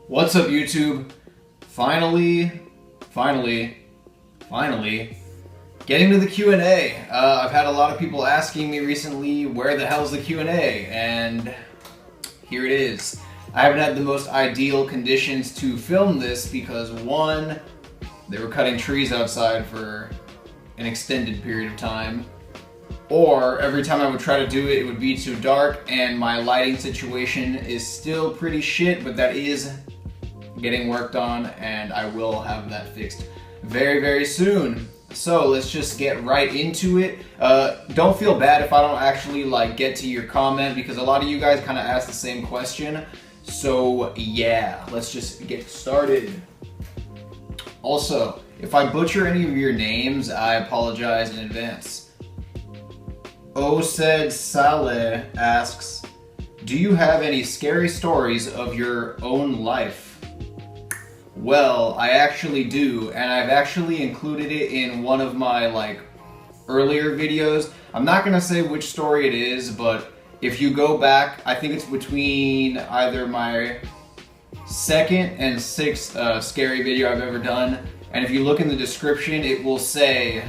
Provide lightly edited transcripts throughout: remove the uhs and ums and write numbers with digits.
What's up, YouTube? Finally, getting to the Q&A. I've had a lot of people asking me recently, where the hell's the Q&A? And here it is. I haven't had the most ideal conditions to film this because, one, they were cutting trees outside for an extended period of time, or every time I would try to do it, it would be too dark, and my lighting situation is still pretty shit, but that is getting worked on, and I will have that fixed very, very soon. So let's just get right into it. Don't feel bad if I don't actually get to your comment, because a lot of you guys kind of asked the same question. So yeah, let's just get started. Also, if I butcher any of your names, I apologize in advance. Osed Saleh asks, do you have any scary stories of your own life? Well, I actually do, and I've actually included it in one of my earlier videos. I'm not gonna say which story it is, but if you go back, I think it's between either my second and sixth scary video I've ever done, and if you look in the description, it will say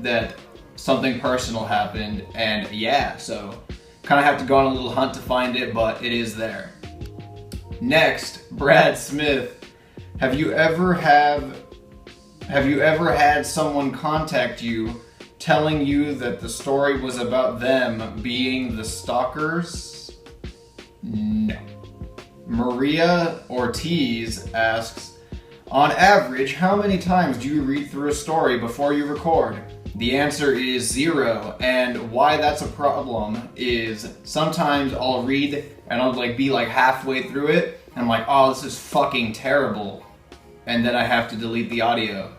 that something personal happened, and yeah, so kind of have to go on a little hunt to find it, but it is there. Next, Brad Smith. Have you ever had someone contact you telling you that the story was about them being the stalkers? No. Maria Ortiz asks, on average, how many times do you read through a story before you record? The answer is 0, and why that's a problem is sometimes I'll read and I'll be halfway through it and I'm like, oh, this is fucking terrible, and then I have to delete the audio.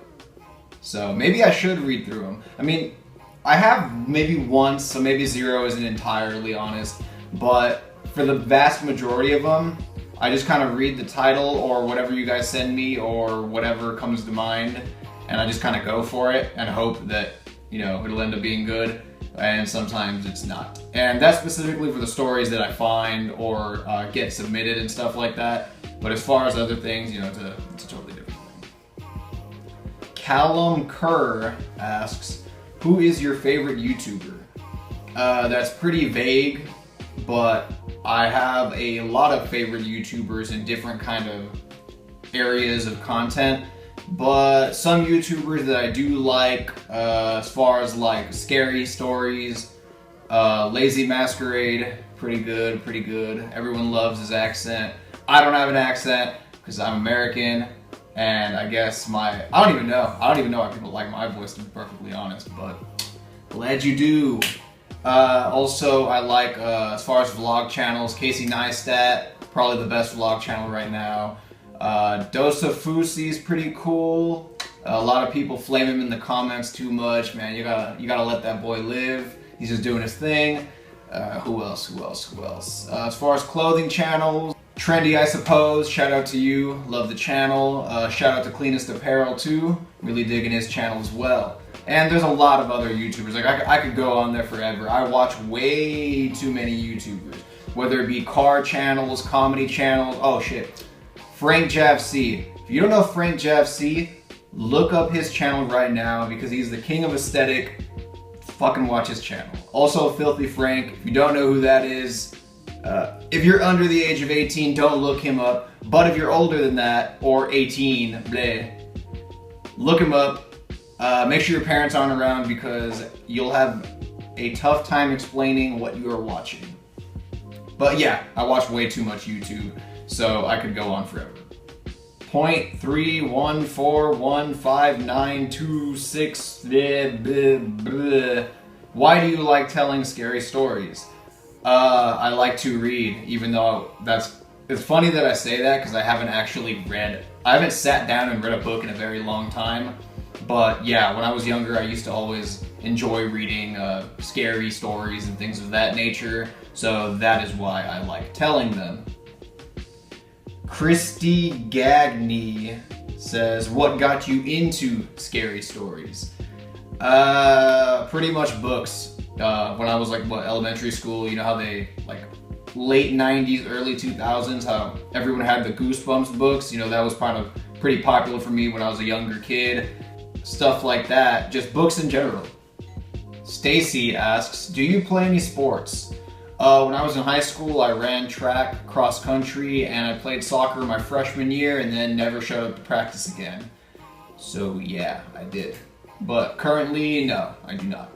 So maybe I should read through them. I mean, I have maybe once, so maybe 0 isn't entirely honest, but for the vast majority of them, I just kind of read the title or whatever you guys send me or whatever comes to mind, and I just kind of go for it and hope that, it'll end up being good, and sometimes it's not. And that's specifically for the stories that I find or get submitted and stuff like that. But as far as other things, it's a totally different thing. Callum Kerr asks, who is your favorite YouTuber? That's pretty vague, but I have a lot of favorite YouTubers in different kind of areas of content. But some YouTubers that I do like, as far as scary stories, Lazy Masquerade, pretty good. Everyone loves his accent. I don't have an accent because I'm American, and I guess I don't even know why people like my voice, to be perfectly honest, but glad you do. Also, I like, as far as vlog channels, Casey Neistat, probably the best vlog channel right now. Dosa Fusi's pretty cool. A lot of people flame him in the comments too much. Man, you gotta let that boy live. He's just doing his thing. Who else? As far as clothing channels, Trendy, I suppose. Shout out to you. Love the channel. Shout out to Cleanest Apparel too. Really digging his channel as well. And there's a lot of other YouTubers. I could go on there forever. I watch way too many YouTubers. Whether it be car channels, comedy channels. Oh shit. Frank JFC. If you don't know Frank JFC, look up his channel right now because he's the king of aesthetic. Fucking watch his channel. Also, Filthy Frank. If you don't know who that is, if you're under the age of 18, don't look him up. But if you're older than that, or 18, bleh, look him up. Make sure your parents aren't around because you'll have a tough time explaining what you are watching. But yeah, I watch way too much YouTube, so I could go on forever. 0.3141592 Why do you like telling scary stories? I like to read, even though it's funny that I say that because I haven't sat down and read a book in a very long time. But yeah, when I was younger, I used to always enjoy reading scary stories and things of that nature. So that is why I like telling them. Christy Gagney says, what got you into scary stories? Pretty much books. when I was like, elementary school, you know how they, like, late 90s, early 2000s, how everyone had the Goosebumps books, you know, that was pretty popular for me when I was a younger kid. Stuff like that, just books in general. Stacy asks, do you play any sports? When I was in high school, I ran track, cross country, and I played soccer my freshman year and then never showed up to practice again. So yeah, I did. But currently, no, I do not.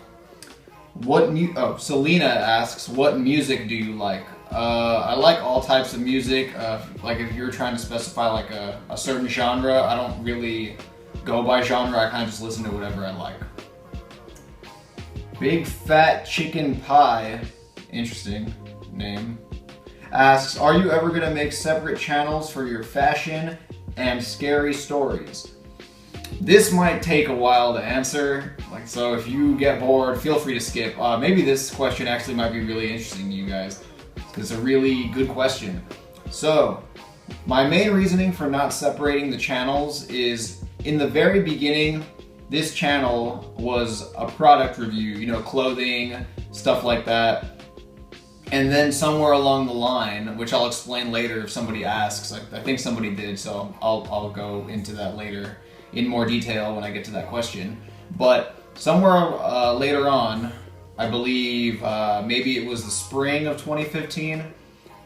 Selena asks, what music do you like? I like all types of music. Like if you're trying to specify like a certain genre, I don't really go by genre, I kind of just listen to whatever I like. Big Fat Chicken Pie, interesting name, asks, are you ever gonna make separate channels for your fashion and scary stories? This might take a while to answer, so if you get bored, feel free to skip. Maybe this question actually might be really interesting to you guys, because it's a really good question. So, my main reasoning for not separating the channels is, in the very beginning, this channel was a product review, you know, clothing, stuff like that. And then somewhere along the line, which I'll explain later if somebody asks, I think somebody did, so I'll go into that later in more detail when I get to that question. But somewhere later on, I believe maybe it was the spring of 2015,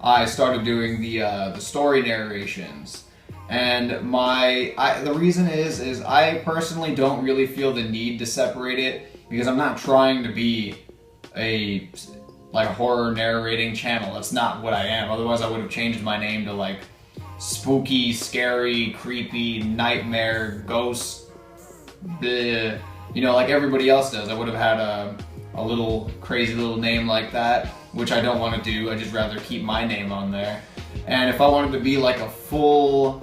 I started doing the story narrations. And the reason is I personally don't really feel the need to separate it, because I'm not trying to be a horror narrating channel. That's not what I am. Otherwise I would have changed my name to like spooky, scary, creepy, nightmare, ghost, bleh, you know, like everybody else does. I would have had a little crazy little name like that, which I don't want to do. I just rather keep my name on there. And if I wanted to be like a full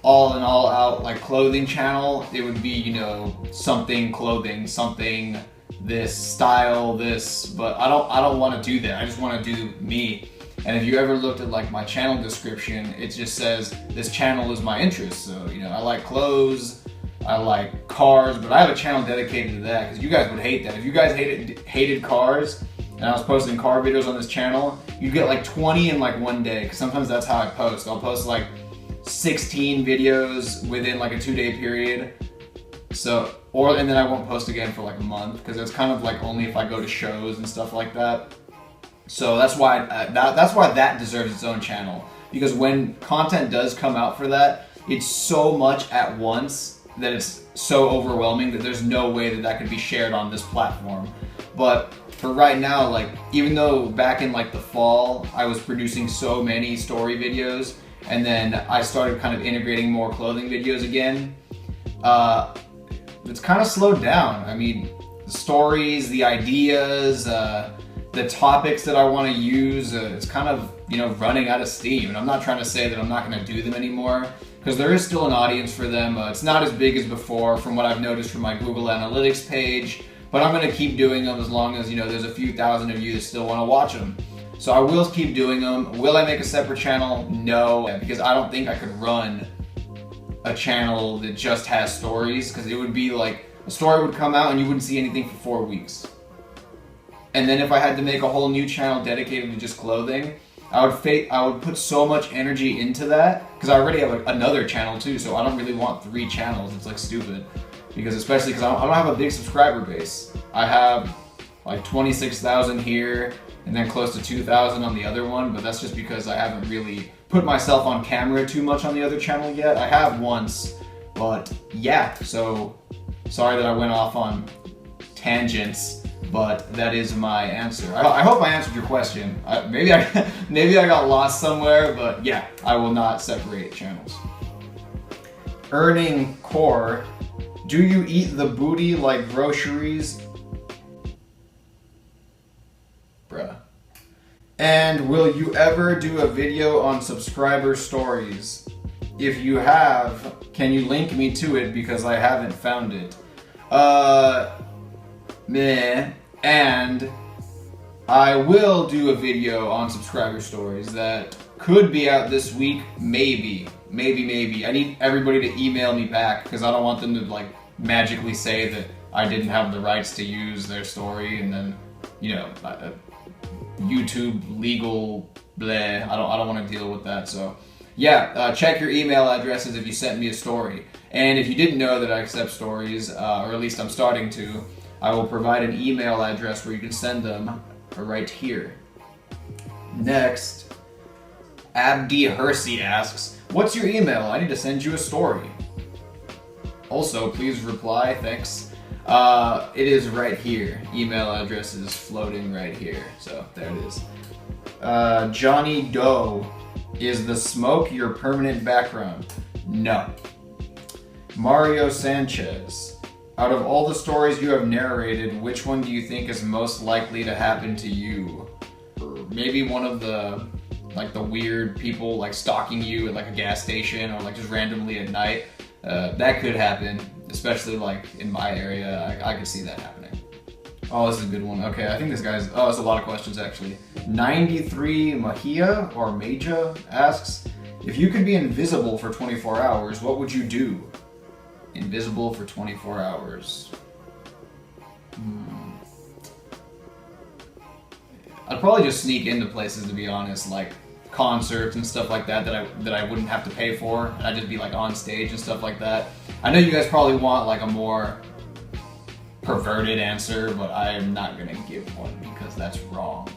all in all out like clothing channel, it would be, you know, something clothing, something this style, this, but I don't want to do that. I just want to do me. And if you ever looked at like my channel description, it just says this channel is my interest. So, you know, I like clothes, I like cars, but I have a channel dedicated to that, because you guys would hate that. If you guys hated cars and I was posting car videos on this channel, you'd get like 20 in like one day, because sometimes that's how I post. I'll post like 16 videos within like a 2-day period. So, and then I won't post again for like a month, because it's kind of like only if I go to shows and stuff like that. So that's why that deserves its own channel, because when content does come out for that, it's so much at once that it's so overwhelming that there's no way that could be shared on this platform. But for right now, like, even though back in like the fall I was producing so many story videos, and then I started kind of integrating more clothing videos again, it's kind of slowed down. I mean, the stories, the ideas, the topics that I want to use, it's kind of, you know, running out of steam. And I'm not trying to say that I'm not going to do them anymore, because there is still an audience for them. It's not as big as before from what I've noticed from my Google Analytics page, but I'm going to keep doing them as long as, you know, there's a few thousand of you that still want to watch them. So I will keep doing them. Will I make a separate channel? No, because I don't think I could run a channel that just has stories, because it would be like a story would come out and you wouldn't see anything for 4 weeks. And then if I had to make a whole new channel dedicated to just clothing, I would put so much energy into that, because I already have another channel too, so I don't really want 3 channels. It's like stupid, because especially because I don't have a big subscriber base. I have like 26,000 here, and then close to 2,000 on the other one, but that's just because I haven't really put myself on camera too much on the other channel yet. I have once, but yeah, so sorry that I went off on tangents, but that is my answer. I hope I answered your question. Maybe I got lost somewhere, but yeah, I will not separate channels. Earning Core, do you eat the booty like groceries? Bruh. And will you ever do a video on subscriber stories? If you have, can you link me to it, because I haven't found it? Meh. And I will do a video on subscriber stories that could be out this week, maybe. I need everybody to email me back, because I don't want them to like magically say that I didn't have the rights to use their story and then you know, YouTube legal bleh. I don't want to deal with that. So yeah, check your email addresses if you sent me a story. And if you didn't know that I accept stories, or at least I'm starting to, I will provide an email address where you can send them right here. Next, Abdi Hersey asks, what's your email? I need to send you a story. Also, please reply, thanks. It is right here. Email address is floating right here. So there it is. Johnny Doe, is the smoke your permanent background? No. Mario Sanchez, out of all the stories you have narrated, which one do you think is most likely to happen to you? Maybe one of the weird people like stalking you at like a gas station or like just randomly at night. That could happen, especially like in my area. I could see that happening. Oh, this is a good one. Okay, I think this guy's, oh, it's a lot of questions actually. 93 Mahia or Major asks, if you could be invisible for 24 hours, what would you do? Invisible for 24 hours. I'd probably just sneak into places, to be honest, like concerts and stuff like that that I wouldn't have to pay for, and I'd just be like on stage and stuff like that. I know you guys probably want like a more perverted answer, but I am not gonna give one because that's wrong.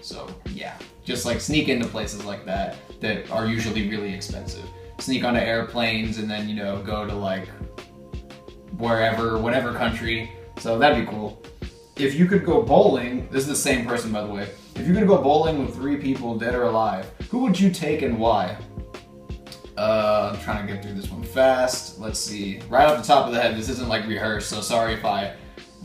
So yeah, just like sneak into places like that are usually really expensive. Sneak onto airplanes and then, you know, go to like whatever country. So that'd be cool. If you could go bowling, this is the same person by the way. If you could go bowling with 3 people, dead or alive, who would you take and why? I'm trying to get through this one fast. Let's see. Right off the top of the head, this isn't like rehearsed, so sorry if I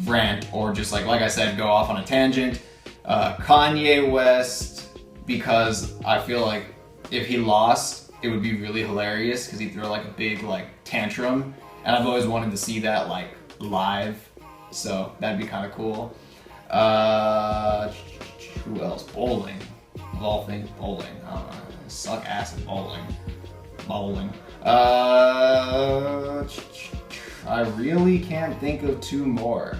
rant or just like I said, go off on a tangent. Kanye West, because I feel like if he lost, it would be really hilarious because he'd throw like a big like tantrum, and I've always wanted to see that like live, so that'd be kind of cool. Who else? Bowling. Of all things, bowling. I suck ass at bowling. I really can't think of 2 more.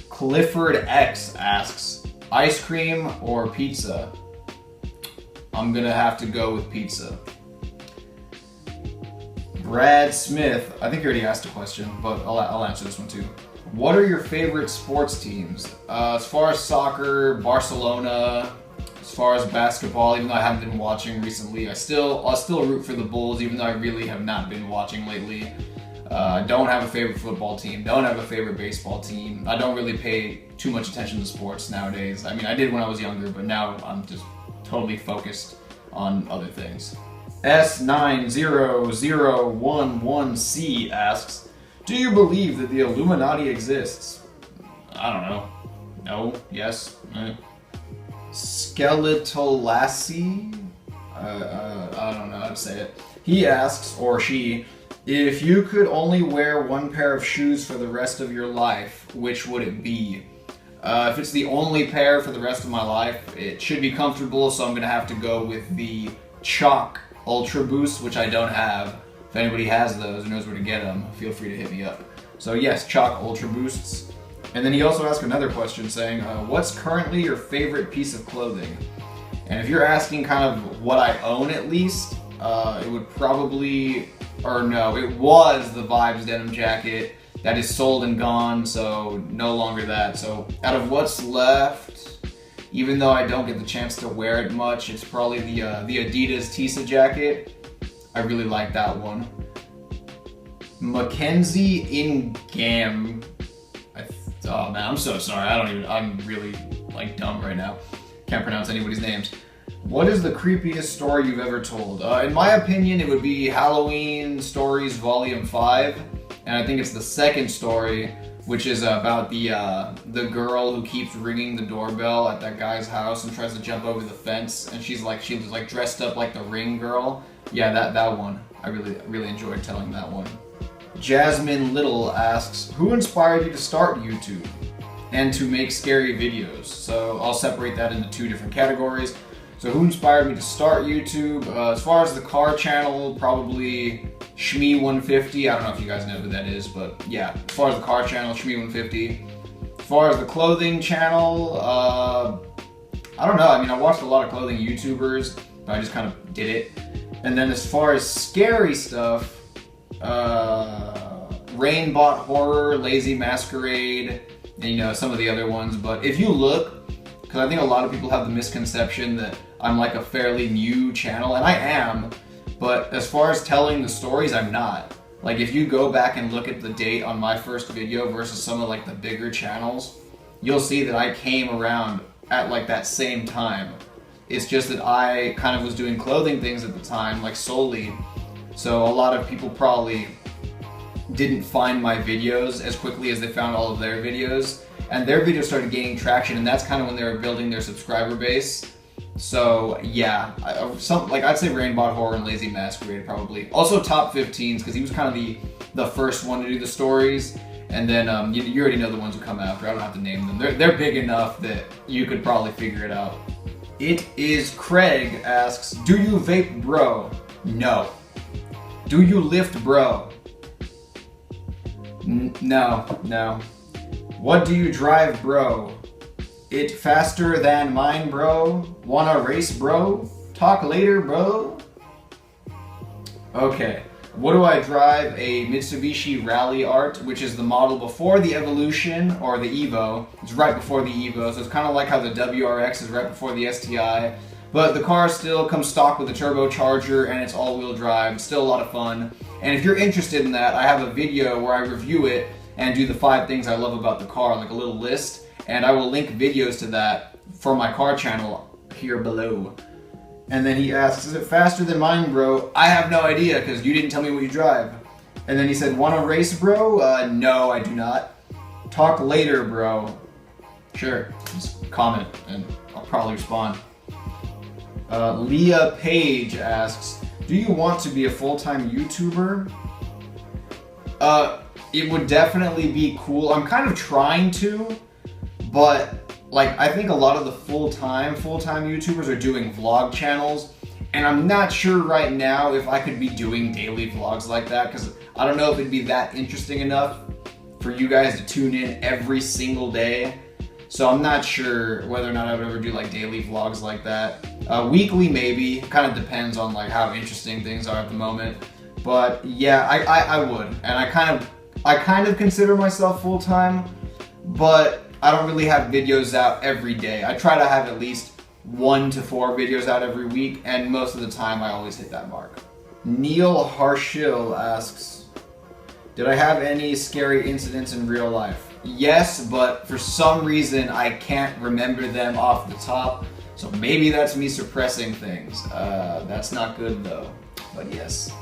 Clifford X asks, ice cream or pizza? I'm gonna have to go with pizza. Brad Smith, I think you already asked a question, but I'll answer this one too. What are your favorite sports teams? As far as soccer, Barcelona. As far as basketball, even though I haven't been watching recently, I'll still root for the Bulls, even though I really have not been watching lately. Don't have a favorite football team. Don't have a favorite baseball team. I don't really pay too much attention to sports nowadays. I mean, I did when I was younger, but now I'm just totally focused on other things. S90011C asks, do you believe that the Illuminati exists? I don't know. No, yes. Skeletal Lassie? I don't know how to say it. He asks, or she, if you could only wear one pair of shoes for the rest of your life, which would it be? If it's the only pair for the rest of my life, it should be comfortable, so I'm gonna have to go with the Chalk Ultra Boost, which I don't have. If anybody has those or knows where to get them, feel free to hit me up. So yes, Chalk Ultra Boosts. And then he also asked another question saying, what's currently your favorite piece of clothing? And if you're asking kind of what I own at least, it would probably, or no, it was the Vibes denim jacket that is sold and gone, so no longer that. So out of what's left, even though I don't get the chance to wear it much, it's probably the Adidas Tisa jacket. I really like that one. Mackenzie Ingam. Oh man, I'm so sorry. I'm really like dumb right now. Can't pronounce anybody's names. What is the creepiest story you've ever told? In my opinion, it would be Halloween Stories Volume 5. And I think it's the second story, which is about the girl who keeps ringing the doorbell at that guy's house and tries to jump over the fence, and she was like dressed up like the Ring girl. Yeah, that one. I really enjoyed telling that one. Jasmine Little asks, who inspired you to start YouTube and to make scary videos? So I'll separate that into 2 different categories. So who inspired me to start YouTube? As far as the car channel, probably Shmee150. I don't know if you guys know who that is, but yeah, as far as the car channel, Shmee150. far as the clothing channel, I don't know. I mean, I watched a lot of clothing YouTubers, but I just kind of did it. And then as far as scary stuff, Rainbot Horror, Lazy Masquerade, and you know, some of the other ones. But if you look, because I think a lot of people have the misconception that I'm like a fairly new channel, and I am, but as far as telling the stories, I'm not. Like if you go back and look at the date on my first video versus some of like the bigger channels, you'll see that I came around at like that same time. It's just that I kind of was doing clothing things at the time, like solely. So a lot of people probably didn't find my videos as quickly as they found all of their videos. And their videos started gaining traction, and that's kind of when they were building their subscriber base. So yeah, I'd say Rainbot Horror and Lazy Masquerade probably. Also Top 15s, because he was kind of the first one to do the stories. And then you already know the ones who come after. I don't have to name them. They're big enough that you could probably figure it out. It is Craig asks, do you vape, bro? No. Do you lift, bro? No. What do you drive, bro? It faster than mine, bro. Wanna race, bro? Talk later, bro. Okay. What do I drive? A Mitsubishi Rally Art, which is the model before the Evolution, or the Evo. It's right before the Evo, so it's kind of like how the WRX is right before the STI. But the car still comes stock with a turbocharger, and it's all-wheel drive. It's still a lot of fun. And if you're interested in that, I have a video where I review it and do the 5 things I love about the car, like a little list. And I will link videos to that for my car channel here below. And then he asks, is it faster than mine, bro? I have no idea, because you didn't tell me what you drive. And then he said, wanna race, bro? No, I do not. Talk later, bro. Sure, just comment, and I'll probably respond. Leah Page asks, do you want to be a full-time YouTuber? It would definitely be cool. I'm kind of trying to, but like, I think a lot of the full-time YouTubers are doing vlog channels, and I'm not sure right now if I could be doing daily vlogs like that, because I don't know if it'd be that interesting enough for you guys to tune in every single day. So I'm not sure whether or not I would ever do like daily vlogs like that. Weekly maybe, kind of depends on like how interesting things are at the moment. But yeah, I would, and I kind of consider myself full-time, but I don't really have videos out every day. I try to have at least 1 to 4 videos out every week, and most of the time I always hit that mark. Neil Harshil asks, did I have any scary incidents in real life? Yes, but for some reason I can't remember them off the top, so maybe that's me suppressing things. That's not good though, but yes.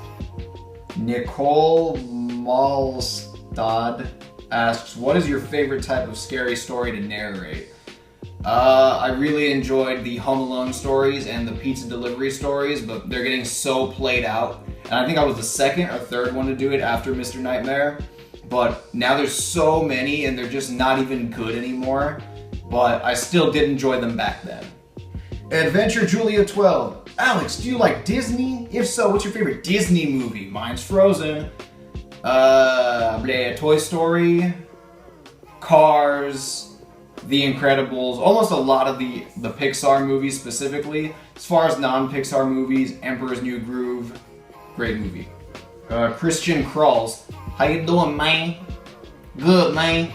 Nicole Malstad asks, what is your favorite type of scary story to narrate? I really enjoyed the Home Alone stories and the pizza delivery stories, but they're getting so played out. And I think I was the 2nd or 3rd one to do it after MR.Nightmare. But now there's so many and they're just not even good anymore. But I still did enjoy them back then. Adventure Julia 12. Alex, do you like Disney? If so, what's your favorite Disney movie? Mine's Frozen. Toy Story, Cars, The Incredibles, almost a lot of the Pixar movies specifically. As far as non-Pixar movies, Emperor's New Groove, great movie. Christian Crawls, how you doing, man? Good, man.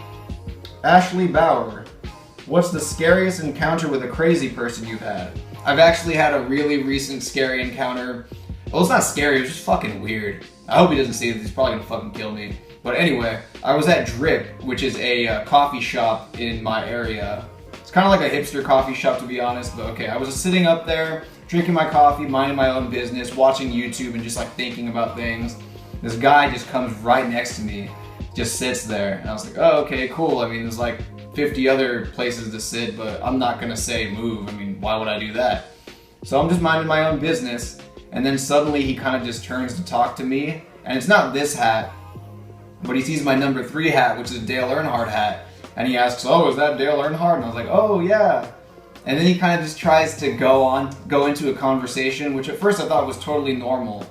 Ashley Bauer, what's the scariest encounter with a crazy person you've had? I've actually had a really recent scary encounter. Well, it's not scary, it was just fucking weird. I hope he doesn't see this, he's probably gonna fucking kill me. But anyway, I was at Drip, which is a coffee shop in my area. It's kind of like a hipster coffee shop, to be honest, but okay. I was just sitting up there, drinking my coffee, minding my own business, watching YouTube and just like thinking about things. This guy just comes right next to me, just sits there, and I was like, oh, okay, cool. I mean, there's like 50 other places to sit, but I'm not gonna say move. I mean, why would I do that? So I'm just minding my own business, and then suddenly he kind of just turns to talk to me, and it's not this hat, but he sees my number 3 hat, which is a Dale Earnhardt hat, and he asks, oh, is that Dale Earnhardt? And I was like, oh, yeah. And then he kind of just tries to go into a conversation, which at first I thought was totally normal,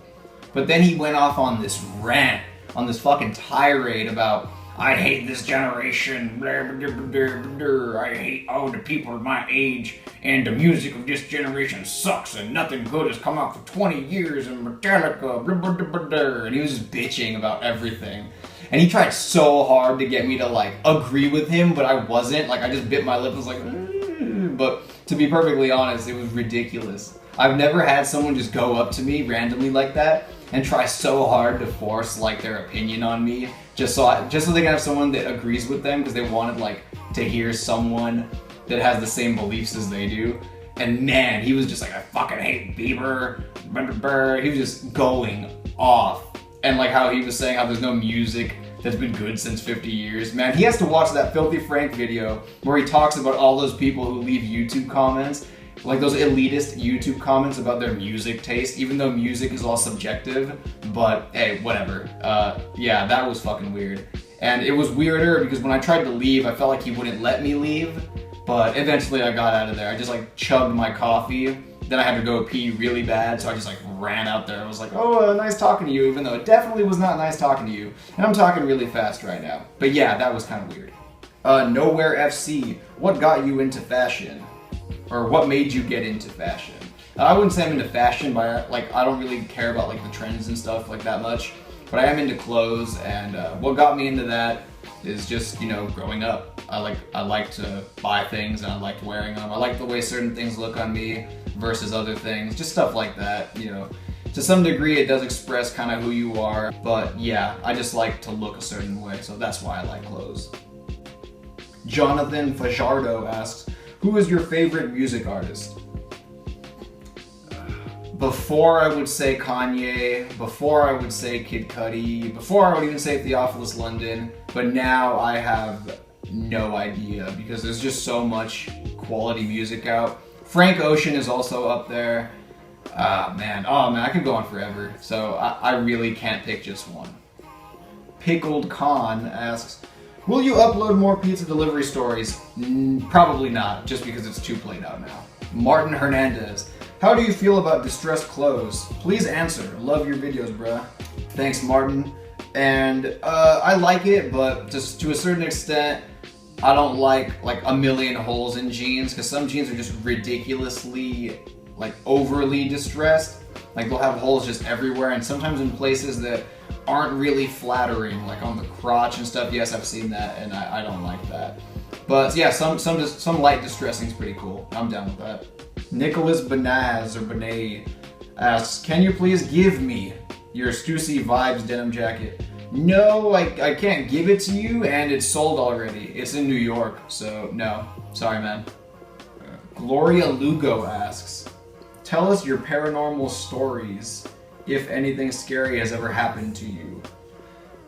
but then he went off on this rant, on this fucking tirade about I hate this generation, blah, blah, blah, blah, blah. I hate all the people my age, and the music of this generation sucks, and nothing good has come out for 20 years, and Metallica, blah, blah, blah, blah, blah. And he was just bitching about everything. And he tried so hard to get me to, like, agree with him, but I wasn't. Like, I just bit my lip and was like, But to be perfectly honest, it was ridiculous. I've never had someone just go up to me randomly like that and try so hard to force, like, their opinion on me just so they can have someone that agrees with them, because they wanted, like, to hear someone that has the same beliefs as they do. And man, he was just like, I fucking hate Bieber. He was just going off. And like how he was saying how there's no music that's been good since 50 years. Man, he has to watch that Filthy Frank video where he talks about all those people who leave YouTube comments, like those elitist YouTube comments about their music taste, even though music is all subjective. But hey, whatever. Yeah, that was fucking weird. And it was weirder because when I tried to leave, I felt like he wouldn't let me leave. But eventually I got out of there. I just like chugged my coffee. Then I had to go pee really bad, so I just like ran out there. I was like, oh, nice talking to you, even though it definitely was not nice talking to you. And I'm talking really fast right now. But yeah, that was kind of weird. Nowhere FC, what got you into fashion? Or what made you get into fashion? I wouldn't say I'm into fashion, but I don't really care about like the trends and stuff like that much. But I am into clothes, and what got me into that is just, you know, growing up. I like to buy things, and I liked wearing them. I like the way certain things look on me versus other things, just stuff like that, you know. To some degree, it does express kind of who you are, but yeah, I just like to look a certain way, so that's why I like clothes. Jonathan Fajardo asks, who is your favorite music artist? Before I would say Kanye, before I would say Kid Cudi, before I would even say Theophilus London, but now I have no idea because there's just so much quality music out. Frank Ocean is also up there. Oh man, I could go on forever. So I really can't pick just one. Pickled Khan asks, will you upload more pizza delivery stories? Probably not, just because it's too played out now. Martin Hernandez, how do you feel about distressed clothes? Please answer. Love your videos, bruh. Thanks, Martin. And I like it, but just to a certain extent, I don't like a million holes in jeans, because some jeans are just ridiculously, like, overly distressed. Like, they'll have holes just everywhere, and sometimes in places that aren't really flattering, like on the crotch and stuff. Yes, I've seen that, and I don't like that. But yeah, some light distressing is pretty cool. I'm down with that. Nicholas Benaz, or Benay, asks, can you please give me your Stussy Vibes denim jacket? No, I can't give it to you, and it's sold already. It's in New York, so no. Sorry, man. Gloria Lugo asks, tell us your paranormal stories, if anything scary has ever happened to you.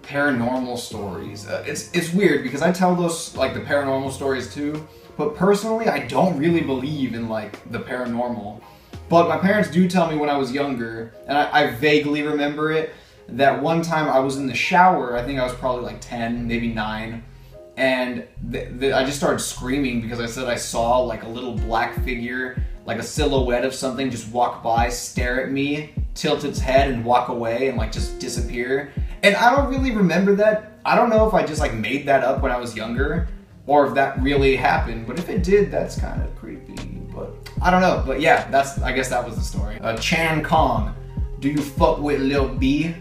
Paranormal stories. It's weird, because I tell those, like, the paranormal stories too, but personally, I don't really believe in, like, the paranormal. But my parents do tell me when I was younger, and I vaguely remember it, that one time I was in the shower, I think I was probably like 10, maybe 9, and I just started screaming because I said I saw like a little black figure, like a silhouette of something, just walk by, stare at me, tilt its head and walk away and like just disappear. And I don't really remember that. I don't know if I just like made that up when I was younger or if that really happened, but if it did, that's kind of creepy, but I don't know. But yeah, I guess that was the story. Chan Khong, do you fuck with Lil B?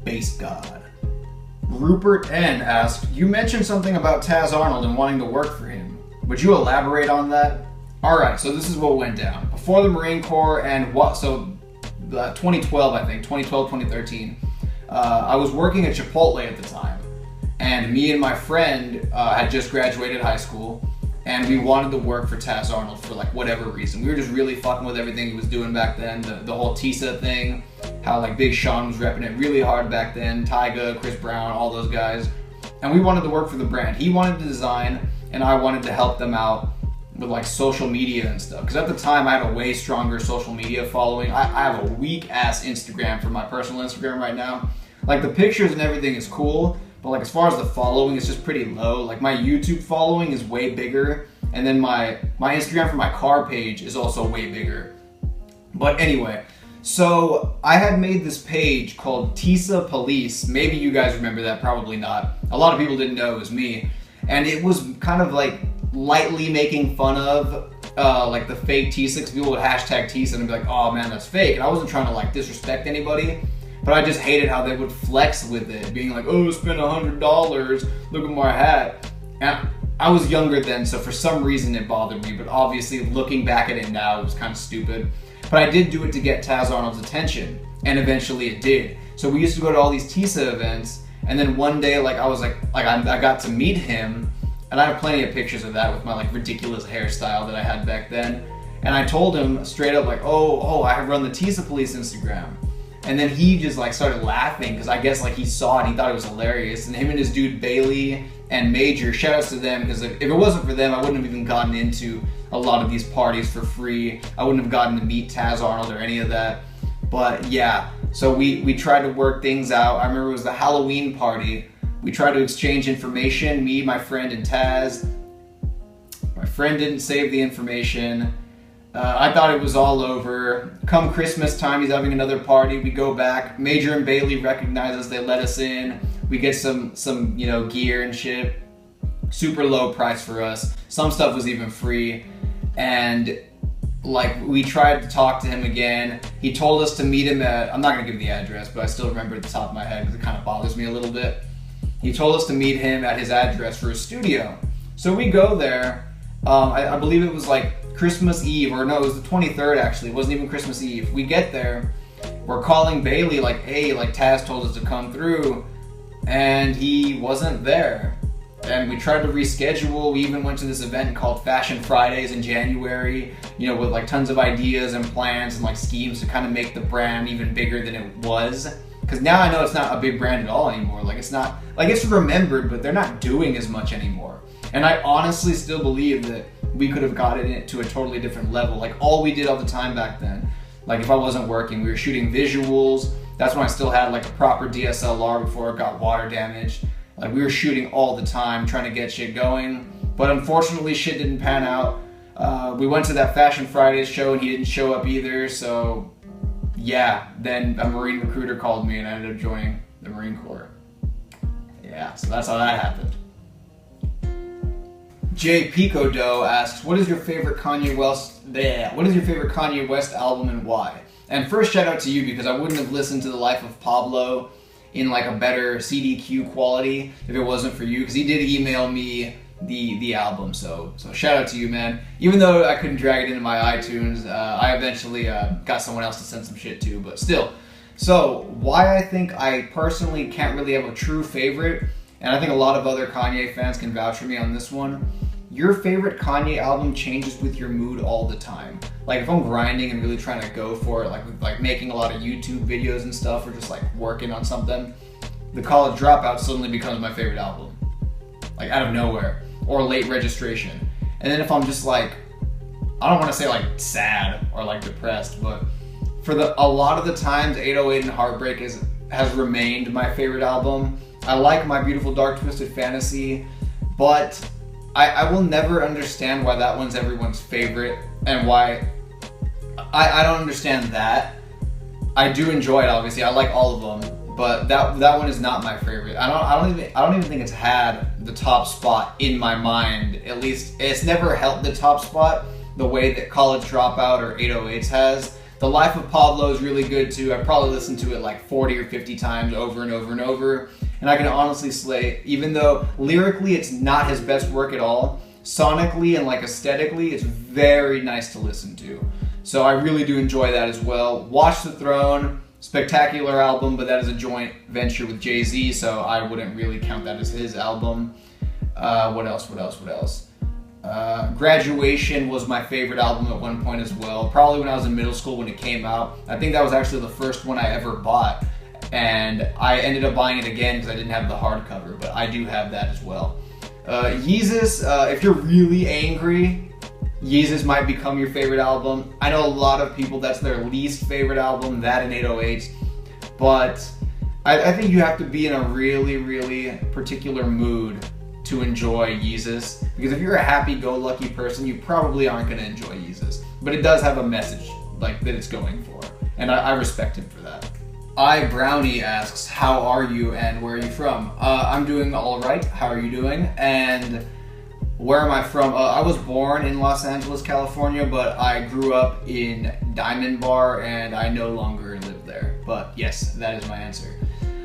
Base God. Rupert N asked, you mentioned something about Taz Arnold and wanting to work for him. Would you elaborate on that? Alright, so this is what went down. Before the Marine Corps and 2012, I think, 2012, 2013, I was working at Chipotle at the time. And me and my friend had just graduated high school, and we wanted to work for Taz Arnold for like whatever reason. We were just really fucking with everything he was doing back then. The whole Tisa thing, how like Big Sean was repping it really hard back then, Tyga, Chris Brown, all those guys. And we wanted to work for the brand. He wanted to design, and I wanted to help them out with like social media and stuff. Because at the time I had a way stronger social media following. I have a weak ass Instagram for my personal Instagram right now. Like the pictures and everything is cool, but like as far as the following, it's just pretty low. Like my YouTube following is way bigger, and then my Instagram for my car page is also way bigger. But anyway, so I had made this page called Tisa Police. Maybe you guys remember that, probably not. a lot of people didn't know it was me. And it was kind of like lightly making fun of like the fake T6. People would hashtag T6 and be like, oh man, that's fake. And I wasn't trying to like disrespect anybody, but I just hated how they would flex with it, being like, oh, spend $100, look at my hat. And I was younger then, so for some reason it bothered me, but obviously looking back at it now, it was kind of stupid. But I did do it to get Taz Arnold's attention, and eventually it did. So we used to go to all these TISA events, and then one day, like I got to meet him, and I have plenty of pictures of that with my like ridiculous hairstyle that I had back then. And I told him straight up like, oh, I run the TISA Police Instagram. And then he just like started laughing because I guess like he saw it and he thought it was hilarious. And him and his dude Bailey and Major, shout outs to them, because if it wasn't for them, I wouldn't have even gotten into a lot of these parties for free. I wouldn't have gotten to meet Taz Arnold or any of that. But yeah, so we tried to work things out. I remember it was the Halloween party. We tried to exchange information, me, my friend, and Taz. My friend didn't save the information. I thought it was all over. Come Christmas time, he's having another party. We go back. Major and Bailey recognize us. They let us in. We get some gear and shit. Super low price for us. Some stuff was even free. And like we tried to talk to him again. He told us to meet him at, I'm not gonna give the address, but I still remember at the top of my head because it kind of bothers me a little bit. He told us to meet him at his address for his studio. So we go there. I believe it was like Christmas Eve, or no, it was the 23rd actually. It wasn't even Christmas Eve. We get there, we're calling Bailey like, hey, like Taz told us to come through, and he wasn't there. And we tried to reschedule. We even went to this event called Fashion Fridays in January, with like tons of ideas and plans and like schemes to kind of make the brand even bigger than it was. Because now I know it's not a big brand at all anymore. Like it's not, like it's remembered, but they're not doing as much anymore. And I honestly still believe that we could have gotten it to a totally different level. Like all we did all the time back then, like if I wasn't working, we were shooting visuals. That's when I still had like a proper DSLR before it got water damaged. Like we were shooting all the time, trying to get shit going. But unfortunately, shit didn't pan out. We went to that Fashion Fridays show and he didn't show up either. So yeah, then a Marine recruiter called me and I ended up joining the Marine Corps. Yeah, so that's how that happened. J. Kodo asks, what is your favorite Kanye West album and why? And first, shout out to you, because I wouldn't have listened to The Life of Pablo in like a better CDQ quality if it wasn't for you, because he did email me the album. So shout out to you, man. Even though I couldn't drag it into my iTunes, I eventually got someone else to send some shit to, but still. So why I think I personally can't really have a true favorite, and I think a lot of other Kanye fans can vouch for me on this one. Your favorite Kanye album changes with your mood all the time. Like if I'm grinding and really trying to go for it, like making a lot of YouTube videos and stuff, or just like working on something, The College Dropout suddenly becomes my favorite album. Like out of nowhere. Or Late Registration. And then if I'm just like, I don't want to say like sad or like depressed, but for a lot of the times 808 and Heartbreak has remained my favorite album. I like My Beautiful Dark Twisted Fantasy, but I will never understand why that one's everyone's favorite, and why I don't understand that. I do enjoy it, obviously. I like all of them, but that one is not my favorite. I don't even think it's had the top spot in my mind. At least it's never held the top spot the way that College Dropout or 808s has. The Life of Pablo is really good too. I probably listened to it like 40 or 50 times over and over and over. And I can honestly say, even though lyrically it's not his best work at all, sonically and like aesthetically, it's very nice to listen to. So I really do enjoy that as well. Watch the Throne, spectacular album, but that is a joint venture with Jay-Z, so I wouldn't really count that as his album. What else? Graduation was my favorite album at one point as well. Probably when I was in middle school when it came out. I think that was actually the first one I ever bought. And I ended up buying it again because I didn't have the hardcover, but I do have that as well. Yeezus, if you're really angry, Yeezus might become your favorite album. I know a lot of people, that's their least favorite album, that and 808s. But I think you have to be in a really, really particular mood to enjoy Yeezus. Because if you're a happy-go-lucky person, you probably aren't going to enjoy Yeezus. But it does have a message like that it's going for. And I respect him for that. Brownie asks, how are you and where are you from? I'm doing all right. How are you doing? And where am I from? I was born in Los Angeles, California, but I grew up in Diamond Bar and I no longer live there. But yes, that is my answer.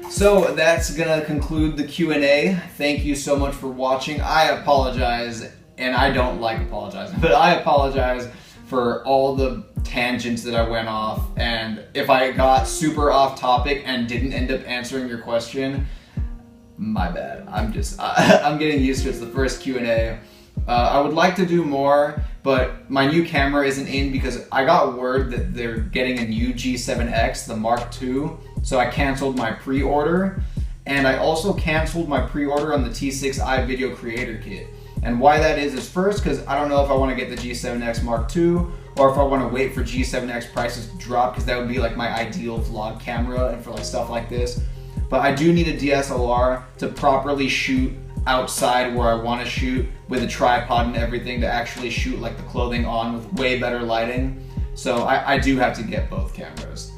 So that's gonna conclude the Q&A. Thank you so much for watching. I apologize, and I don't like apologizing, but I apologize for all the tangents that I went off, and if I got super off topic and didn't end up answering your question, my bad. I'm getting used to it. It's the first Q&A. I would like to do more, but my new camera isn't in because I got word that they're getting a new G7X, the Mark II, so I canceled my pre-order, and I also canceled my pre-order on the T6i Video Creator Kit. And why that is first, because I don't know if I want to get the G7X Mark II, or if I want to wait for G7X prices to drop, because that would be like my ideal vlog camera and for like stuff like this. But I do need a DSLR to properly shoot outside where I want to shoot with a tripod and everything, to actually shoot like the clothing on with way better lighting. So I do have to get both cameras.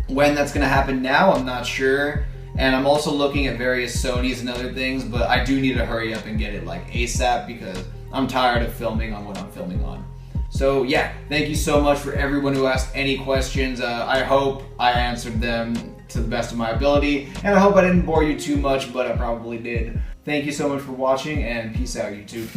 When that's going to happen now, I'm not sure. And I'm also looking at various Sonys and other things, but I do need to hurry up and get it like ASAP because I'm tired of filming on what I'm filming on. So yeah, thank you so much for everyone who asked any questions. I hope I answered them to the best of my ability, and I hope I didn't bore you too much, but I probably did. Thank you so much for watching, and peace out, YouTube.